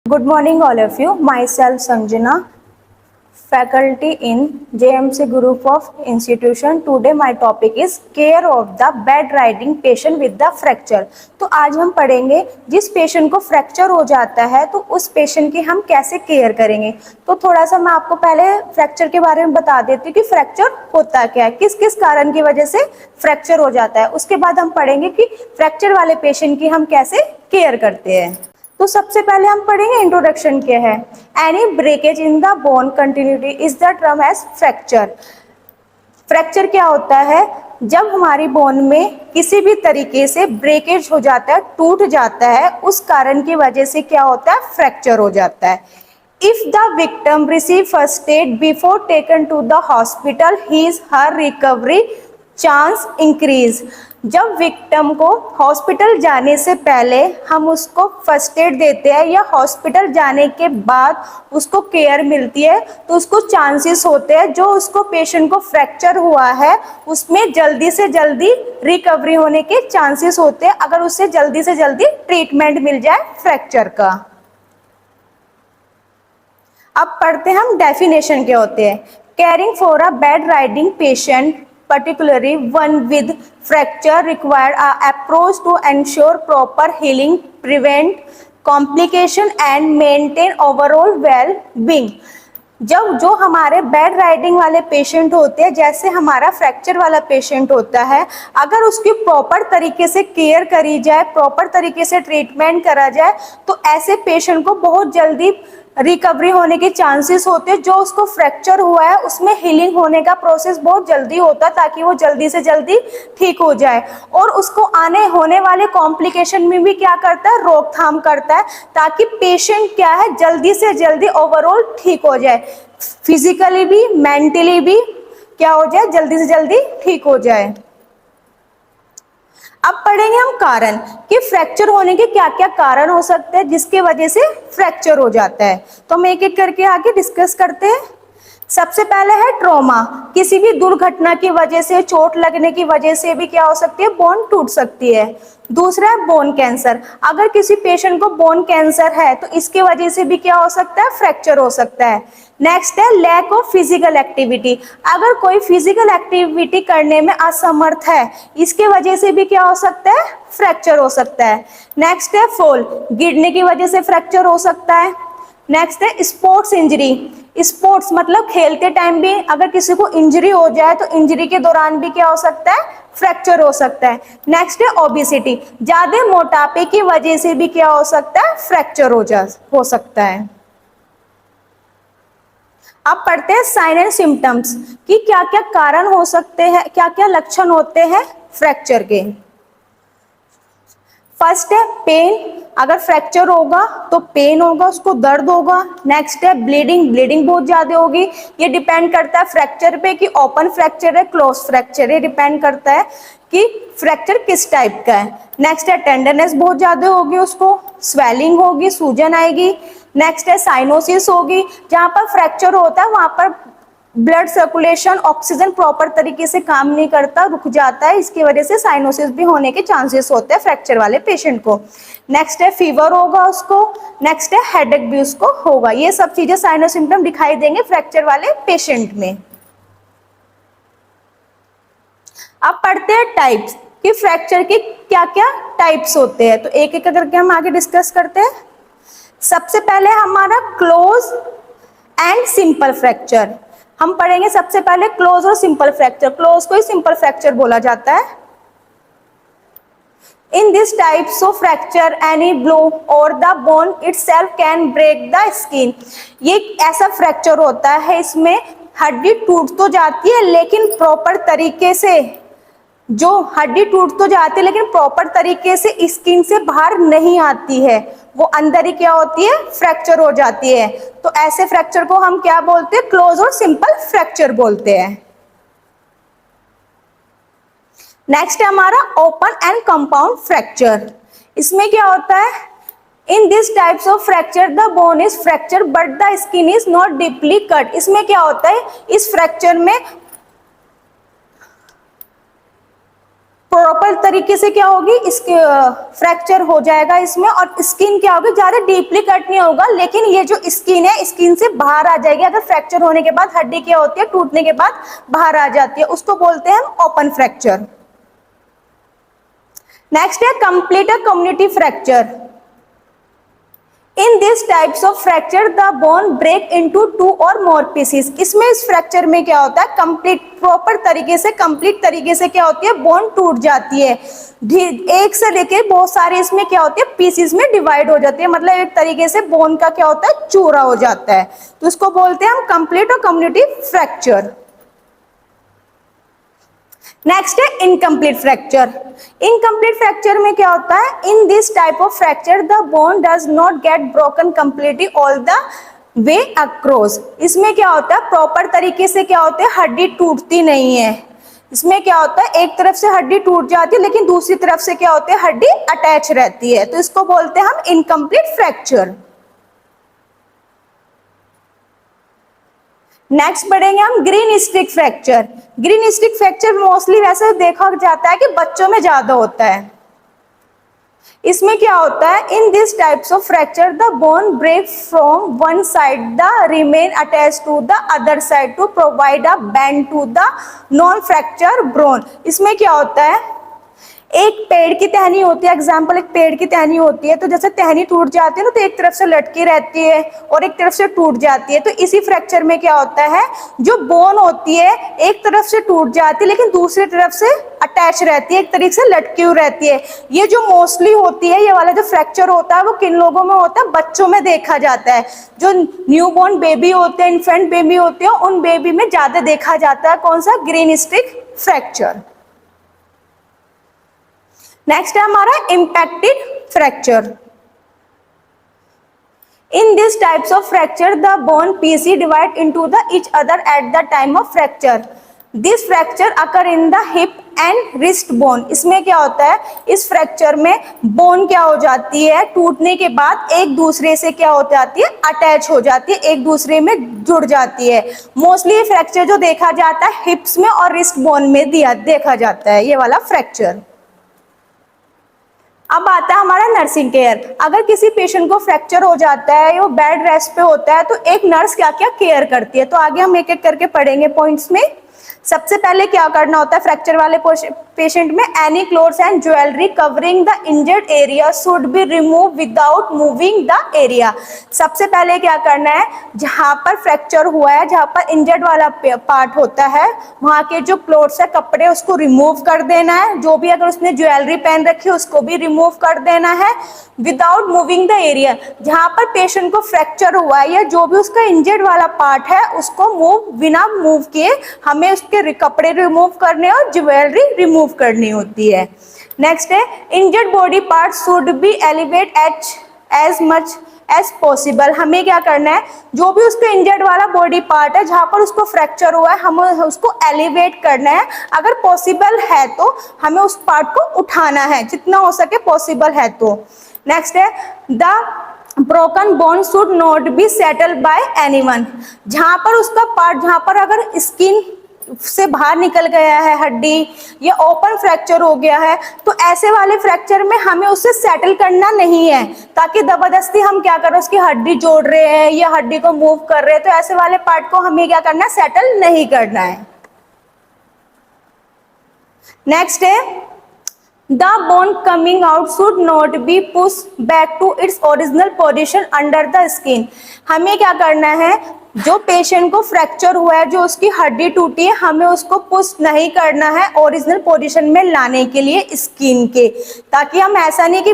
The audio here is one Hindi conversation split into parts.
Good morning, all of you. Myself, Sanjana, faculty in JMC Group of Institution. Today, my topic is care of the bedridden patient with the fracture. तो आज हम पढ़ेंगे जिस पेशेंट को फ्रैक्चर हो जाता है तो उस पेशेंट की हम कैसे केयर करेंगे। तो थोड़ा सा मैं आपको पहले फ्रैक्चर के बारे में बता देती हूँ कि फ्रैक्चर होता क्या है, किस किस कारण की वजह से फ्रैक्चर हो जाता है। उसके बाद हम पढ़ेंगे कि फ्रैक्चर वाले पेशेंट की हम कैसे केयर करते हैं। तो सबसे पहले हम पढ़ेंगे इंट्रोडक्शन क्या है। Any breakage in the bone continuity is the term as fracture. Fracture क्या होता है? जब हमारी बोन में किसी भी तरीके से ब्रेकेज हो जाता है, टूट जाता है, उस कारण की वजह से क्या होता है? फ्रैक्चर हो जाता है। If the victim receive first aid before taken to the hospital, his her recovery chance increase. जब विक्टिम को हॉस्पिटल जाने से पहले हम उसको फर्स्ट एड देते हैं या हॉस्पिटल जाने के बाद उसको केयर मिलती है तो उसको चांसेस होते हैं जो उसको पेशेंट को फ्रैक्चर हुआ है उसमें जल्दी से जल्दी रिकवरी होने के चांसेस होते हैं, अगर उससे जल्दी से जल्दी ट्रीटमेंट मिल जाए फ्रैक्चर का। अब पढ़ते हैं हम डेफिनेशन क्या होते हैं। Caring for a bed riding patient, particularly one with fracture, require a approach to ensure proper healing, prevent complication and maintain overall well-being। जब जो हमारे बेड राइडिंग वाले पेशेंट होते हैं, जैसे हमारा फ्रैक्चर वाला पेशेंट होता है, अगर उसकी प्रॉपर तरीके से केयर करी जाए, प्रॉपर तरीके से ट्रीटमेंट करा जाए तो ऐसे पेशेंट को बहुत जल्दी रिकवरी होने के चांसेस होते हैं। जो उसको फ्रैक्चर हुआ है उसमें हीलिंग होने का प्रोसेस बहुत जल्दी होता है ताकि वो जल्दी से जल्दी ठीक हो जाए, और उसको आने होने वाले कॉम्प्लिकेशन में भी क्या करता है? रोकथाम करता है ताकि पेशेंट क्या है जल्दी से जल्दी ओवरऑल ठीक हो जाए, फिजिकली भी मेंटली भी क्या हो जाए, जल्दी से जल्दी ठीक हो जाए। अब पढ़ेंगे हम कारण कि फ्रैक्चर होने के क्या क्या कारण हो सकते हैं जिसके वजह से फ्रैक्चर हो जाता है। तो हम एक एक करके आगे डिस्कस करते हैं। सबसे पहले है ट्रॉमा। किसी भी दुर्घटना की वजह से, चोट लगने की वजह से भी क्या हो सकती है? बोन टूट सकती है। दूसरा है बोन कैंसर। अगर किसी पेशेंट को बोन कैंसर है तो इसके वजह से भी क्या हो सकता है? फ्रैक्चर हो सकता है। नेक्स्ट है लैक ऑफ फिजिकल एक्टिविटी। अगर कोई फिजिकल एक्टिविटी करने में असमर्थ है, इसके वजह से भी क्या हो सकता है? फ्रैक्चर हो सकता है। नेक्स्ट है फॉल। गिरने की वजह से फ्रैक्चर हो सकता है। नेक्स्ट है स्पोर्ट्स इंजरी। स्पोर्ट्स मतलब खेलते टाइम भी अगर किसी को इंजरी हो जाए तो इंजरी के दौरान भी क्या हो सकता है? फ्रैक्चर हो सकता है। नेक्स्ट है ओबेसिटी। ज्यादा मोटापे की वजह से भी क्या हो सकता है? फ्रैक्चर हो सकता है। अब पढ़ते हैं साइन एंड सिम्टम्स कि क्या क्या कारण हो सकते हैं, क्या क्या लक्षण होते हैं फ्रैक्चर के। फर्स्ट है पेन। अगर फ्रैक्चर होगा तो पेन होगा, उसको दर्द होगा। नेक्स्ट है ब्लीडिंग। ब्लीडिंग बहुत ज्यादा होगी। ये डिपेंड करता है फ्रैक्चर पे कि ओपन फ्रैक्चर है, क्लोज फ्रैक्चर है, डिपेंड करता है कि फ्रैक्चर किस टाइप का है। नेक्स्ट है टेंडरनेस बहुत ज्यादा होगी, उसको स्वेलिंग होगी, सूजन आएगी। नेक्स्ट है साइनोसिस होगी। जहां पर फ्रैक्चर होता है वहां पर ब्लड सर्कुलेशन, ऑक्सीजन प्रॉपर तरीके से काम नहीं करता, रुक जाता है, इसकी वजह से साइनोसिस भी होने के चांसेस होते हैं फ्रैक्चर वाले पेशेंट को। नेक्स्ट है फीवर होगा उसको। नेक्स्ट है हेडेक भी उसको होगा। ये सब चीजें साइन और सिम्टम दिखाई देंगे फ्रैक्चर वाले पेशेंट में। अब पढ़ते हैं टाइप्स कि फ्रैक्चर के क्या क्या टाइप्स होते हैं। तो एक एक करके हम आगे डिस्कस करते हैं। सबसे पहले हमारा क्लोज एंड सिंपल फ्रैक्चर हम पढ़ेंगे। सबसे पहले क्लोज और सिंपल फ्रैक्चर। क्लोज को ही सिंपल फ्रैक्चर बोला जाता है। In this types of fracture any blow or the bone itself can break the skin. ये ऐसा फ्रैक्चर होता है इसमें हड्डी टूट तो जाती है लेकिन प्रॉपर तरीके से, जो हड्डी टूट तो जाती है लेकिन प्रॉपर तरीके से स्किन से बाहर नहीं आती है, वो अंदर ही क्या होती है? फ्रैक्चर हो जाती है। तो ऐसे फ्रैक्चर को हम क्या बोलते हैं? क्लोज और सिंपल फ्रैक्चर बोलते हैं। नेक्स्ट है हमारा ओपन एंड कंपाउंड फ्रैक्चर। इसमें क्या होता है? In this types of fracture the bone is fracture but the skin is not deeply cut. इसमें क्या होता है? इस फ्रैक्चर में प्रॉपर तरीके से क्या होगी, इसके फ्रैक्चर हो जाएगा इसमें, और स्किन क्या होगी, ज्यादा डीपली कट नहीं होगा, लेकिन ये जो स्किन है स्किन से बाहर आ जाएगी। अगर फ्रैक्चर होने के बाद हड्डी क्या होती है, टूटने के बाद बाहर आ जाती है, उसको बोलते हैं हम ओपन फ्रैक्चर। नेक्स्ट है complete community fracture. In this types of fracture the bone break into 2 और मोर पीसेस। इसमें इस फ्रैक्चर में क्या होता है, कंप्लीट प्रॉपर तरीके से, कंप्लीट तरीके से क्या होती है, बोन टूट जाती है, एक से लेके बहुत सारे इसमें क्या होती है, पीसेस में डिवाइड हो जाती है, मतलब एक तरीके से बोन का क्या होता है, चूरा हो जाता है, तो इसको बोलते हैं हम कंप्लीट और कम्युनिटी फ्रैक्चर। नेक्स्ट है इनकम्प्लीट फ्रैक्चर। इनकम्प्लीट फ्रैक्चर में क्या होता है, in this type of fracture the bone does not get broken completely all the way across. इसमें क्या होता है, प्रॉपर तरीके से क्या होता है, हड्डी टूटती नहीं है। इसमें क्या होता है, एक तरफ से हड्डी टूट जाती है लेकिन दूसरी तरफ से क्या होती है, हड्डी अटैच रहती है, तो इसको बोलते हैं हम इनकम्प्लीट फ्रैक्चर। नेक्स्ट बढ़ेंगे हम green stick fracture. Green stick fracture mostly वैसे देखा जाता है कि बच्चों में ज्यादा होता है। इसमें क्या होता है, in this types of fracture the bone break from one side the remain attach to the other side to provide a bend to the non fracture bone. इसमें क्या होता है, एक पेड़ की टहनी होती है, एग्जाम्पल एक पेड़ की टहनी होती है, तो जैसे टहनी टूट जाती है ना, तो एक तरफ से लटकी रहती है और एक तरफ से टूट जाती है, तो इसी फ्रैक्चर में क्या होता है, जो बोन होती है एक तरफ से टूट जाती है लेकिन दूसरी तरफ से अटैच रहती है, एक तरीके से लटकी हुई रहती है। ये जो मोस्टली होती है, ये वाला जो फ्रैक्चर होता है वो किन लोगों में होता है, बच्चों में देखा जाता है। जो न्यूबॉर्न बेबी होते हैं, इन्फेंट बेबी होते हैं, उन बेबी में ज्यादा देखा जाता है कौन सा, ग्रीन स्टिक फ्रैक्चर। नेक्स्ट है हमारा impacted fracture. In this types of fracture the bone PC divide into the each other at the time of fracture. This fracture occur in the hip and wrist bone. इसमें क्या होता है, इस फ्रैक्चर में बोन क्या हो जाती है, टूटने के बाद एक दूसरे से क्या हो जाती है, अटैच हो जाती है, एक दूसरे में जुड़ जाती है। मोस्टली ये फ्रैक्चर जो देखा जाता है हिप्स में और रिस्ट बोन में देखा जाता है, ये वाला फ्रैक्चर। अब आता है हमारा नर्सिंग केयर। अगर किसी पेशेंट को फ्रैक्चर हो जाता है, वो बेड रेस्ट पे होता है, तो एक नर्स क्या क्या केयर करती है, तो आगे हम एक एक करके पढ़ेंगे पॉइंट्स में। सबसे पहले क्या करना होता है फ्रैक्चर वाले पेशेंट में, any clothes and jewellery covering the injured area should be remove without moving the area. सबसे पहले क्या करना है, जहां पर फ्रैक्चर हुआ है, जहां पर इंजर्ड वाला पार्ट होता है, वहां के जो क्लोथ्स है, कपड़े, उसको रिमूव कर देना है। जो भी अगर उसने ज्वेलरी पहन रखी है उसको भी रिमूव कर देना है, विदाउट मूविंग द एरिया। जहां पर पेशेंट को फ्रैक्चर हुआ है या जो भी उसका इंजर्ड वाला पार्ट है, उसको बिना मूव किए हमें उसके कपड़े रिमूव करने और ज्वेलरी रिमूव करनी होती है। नेक्स्ट है, injured body part should be elevate as much as possible. हमें क्या करना है, जो भी उसका इंजर्ड वाला बॉडी पार्ट है, जहां पर उसको फ्रैक्चर हुआ है, हमें उसको एलिवेट करना है। अगर पॉसिबल है तो हमें उस पार्ट को उठाना है, जितना हो सके पॉसिबल है तो। नेक्स्ट है, the broken bone should not be settle bye anyone. जहां पर उसका पार्ट, जहां पर अगर स्किन से बाहर निकल गया है हड्डी, या ओपन फ्रैक्चर हो गया है, तो ऐसे वाले फ्रैक्चर में हमें उसे सेटल करना नहीं है, ताकि जबरदस्ती हम क्या करें, उसकी हड्डी जोड़ रहे हैं या हड्डी को मूव कर रहे हैं, तो ऐसे वाले पार्ट को हमें क्या करना है, सेटल नहीं करना है। नेक्स्ट है, the bone coming out should not be push back to its original position under the skin. हमें क्या करना है, जो पेशेंट को फ्रैक्चर हुआ है, जो उसकी हड्डी टूटी है, हमें उसको पुश नहीं करना है ओरिजिनल पोजीशन में लाने के लिए स्किन के, ताकि हम ऐसा नहीं कि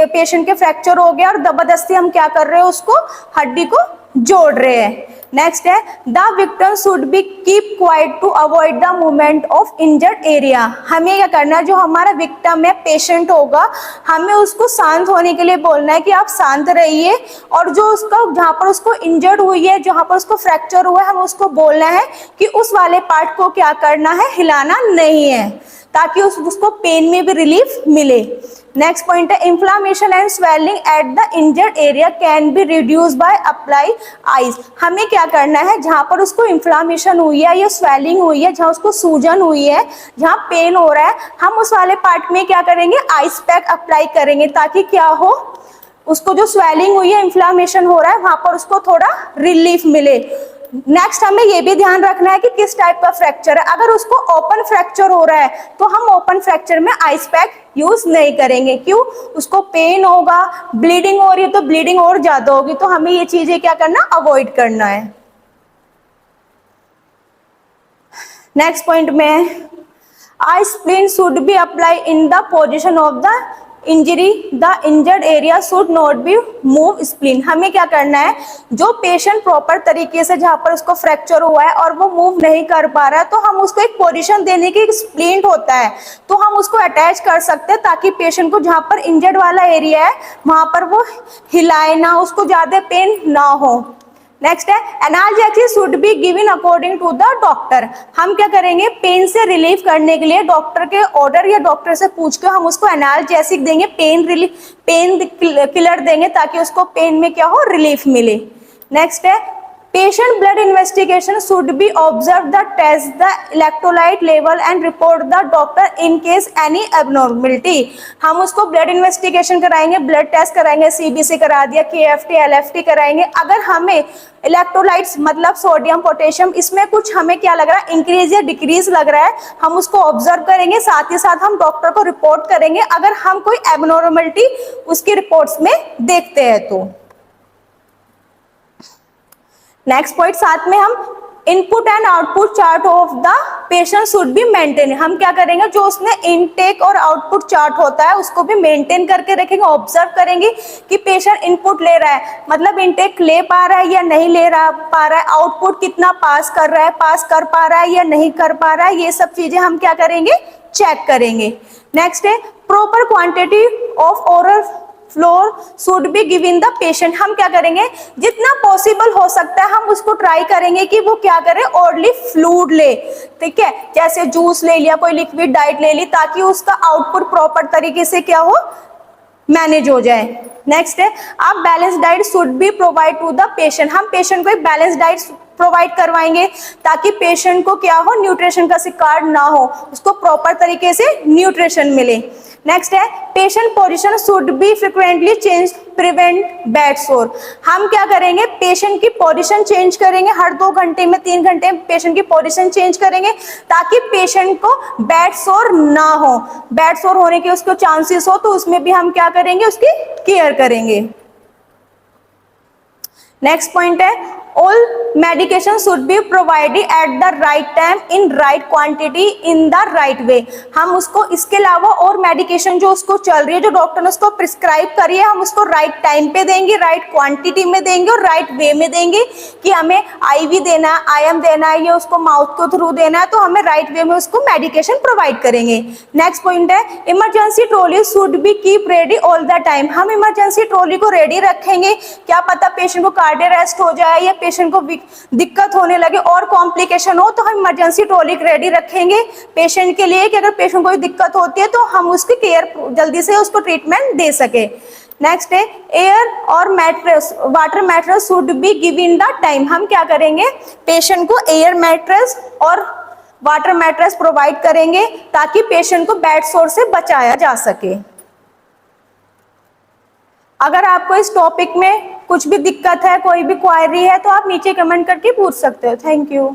पेशेंट के फ्रैक्चर हो गया और जबरदस्ती हम क्या कर रहे हैं, उसको हड्डी को जोड़ रहे हैं। नेक्स्ट है, the victim should be keep quiet to avoid the movement of injured area. हमें क्या करना है, जो हमारा विक्टिम है, पेशेंट होगा, हमें उसको शांत होने के लिए बोलना है कि आप शांत रहिए, और जो उसका, जहाँ पर उसको इंजर्ड हुई है, जहाँ पर उसको फ्रैक्चर हुआ है, हमें उसको बोलना है कि उस वाले पार्ट को क्या करना है, हिलाना नहीं है, ताकि उसको पेन में भी रिलीफ मिले। नेक्स्ट पॉइंट है inflammation and swelling at the injured area can be reduce by apply ice. हमें क्या करना है, जहां पर उसको इन्फ्लामेशन हुई है या स्वेलिंग हुई है, जहां उसको सूजन हुई है, जहां पेन हो रहा है, हम उस वाले पार्ट में क्या करेंगे, आइस पैक अप्लाई करेंगे, ताकि क्या हो, उसको जो स्वेलिंग हुई है, इन्फ्लामेशन हो रहा है, वहां पर उसको थोड़ा रिलीफ मिले। नेक्स्ट हमें ये भी ध्यान रखना है कि किस टाइप का फ्रैक्चर है। अगर उसको ओपन फ्रैक्चर हो रहा है तो हम ओपन फ्रैक्चर में आइस पैक यूज नहीं करेंगे। क्यों? उसको पेन होगा, ब्लीडिंग हो रही है तो ब्लीडिंग और ज्यादा होगी, तो हमें ये चीजें क्या करना, अवॉइड करना है। नेक्स्ट पॉइंट में ice splint should be apply in the position of the injury, the injured area should not be move splint. हमें क्या करना है, जो पेशेंट प्रॉपर तरीके से, जहां पर उसको फ्रैक्चर हुआ है और वो मूव नहीं कर पा रहा है, तो हम उसको एक पोजीशन देने की, स्प्लिंट होता है तो हम उसको अटैच कर सकते हैं, ताकि पेशेंट को जहां पर इंजर्ड वाला एरिया है वहां पर वो हिलाए ना, उसको ज्यादा पेन ना हो। नेक्स्ट है analgesic should be given according to the doctor. हम क्या करेंगे, पेन से रिलीफ करने के लिए डॉक्टर के ऑर्डर या डॉक्टर से पूछ के हम उसको एनाल्जेसिक देंगे, पेन रिलीफ, पेन किलर देंगे, ताकि उसको पेन में क्या हो, रिलीफ मिले। नेक्स्ट है patient blood investigation should be observed the test the electrolyte level and report the doctor in case any abnormality। हम उसको ब्लड इन्वेस्टिगेशन कराएंगे, ब्लड टेस्ट कराएंगे, सीबीसी करा दिया, केएफटी एलएफटी कराएंगे। अगर हमें इलेक्ट्रोलाइट्स मतलब सोडियम पोटेशियम, इसमें कुछ हमें क्या लग रहा है, इंक्रीज या डिक्रीज लग रहा है, हम उसको ऑब्जर्व करेंगे, साथ ही साथ हम डॉक्टर को रिपोर्ट करेंगे अगर हम कोई एबनॉर्मलिटी उसकी रिपोर्ट्स में देखते हैं तो। नेक्स्ट पॉइंट, साथ में हम input and output chart of the patient should be maintain. हम क्या करेंगे, जो उसने इनटेक और आउटपुट चार्ट होता है उसको भी मेंटेन करके रखेंगे, ऑब्जर्व करेंगे कि पेशेंट इनपुट ले रहा है, मतलब इनटेक ले पा रहा है या नहीं ले रहा पा रहा है, आउटपुट कितना पास कर रहा है, पास कर पा रहा है या नहीं कर पा रहा है, ये सब चीजें हम क्या करेंगे, चेक करेंगे। नेक्स्ट है proper quantity of oral floor should be given the patient. हम क्या करेंगे, जितना पॉसिबल हो सकता है हम उसको ट्राई करेंगे कि वो क्या करे, ओरली फ्लूइड ले, ठीक है, जैसे जूस ले लिया, कोई लिक्विड डाइट ले ली, ताकि उसका आउटपुट प्रॉपर तरीके से क्या हो, मैनेज हो जाए। नेक्स्ट है आप balance diet should be provide to the patient. हम पेशेंट को एक बैलेंस डाइट प्रोवाइड करवाएंगे, ताकि पेशेंट को क्या हो, न्यूट्रिशन का शिकार ना हो, उसको प्रॉपर तरीके से न्यूट्रिशन मिले। नेक्स्ट है patient position should be frequently change prevent bad सोर। हम क्या करेंगे, पेशेंट की पोजीशन चेंज करेंगे, हर 2 घंटे में 3 घंटे में पेशेंट की पोजीशन चेंज करेंगे, ताकि पेशेंट को बैड सोर ना हो। बैड सोर होने के उसको चांसेस हो तो उसमें भी हम क्या करेंगे, उसकी केयर करेंगे। नेक्स्ट पॉइंट है all medication should be provided at the right time in right quantity in the right way. हम उसको इसके अलावा और मेडिकेशन जो उसको चल रही है, जो डॉक्टर ने उसको प्रिस्क्राइब करी है, हम उसको राइट टाइम पे देंगे, राइट क्वांटिटी में देंगे और राइट वे में देंगे। कि हमें आईवी देना है, आईएम देना है, या उसको माउथ के थ्रू देना है, तो हमें राइट वे में उसको मेडिकेशन प्रोवाइड करेंगे। नेक्स्ट पॉइंट है emergency trolley should be keep ready all the time. हम इमरजेंसी ट्रॉली को रेडी रखेंगे, क्या पता पेशेंट को कार्डियक अरेस्ट हो जाए या पेशेंट को दिक्कत होने लगे और कॉम्प्लिकेशन हो, तो हम इमरजेंसी ट्रॉली रेडी रखेंगे पेशेंट के लिए, कि अगर पेशेंट को कोई दिक्कत होती है तो हम उसकी केयर जल्दी से उसको ट्रीटमेंट दे सके। नेक्स्ट है एयर और mattress, water mattress should be given the time. हम क्या करेंगे, पेशेंट को एयर मैट्रेस और वाटर मैट्रेस प्रोवाइड करेंगे, ताकि पेशेंट को बेड सोर से बचाया जा सके। अगर आपको इस टॉपिक में कुछ भी दिक्कत है, कोई भी क्वायरी है, तो आप नीचे कमेंट करके पूछ सकते हो। Thank you.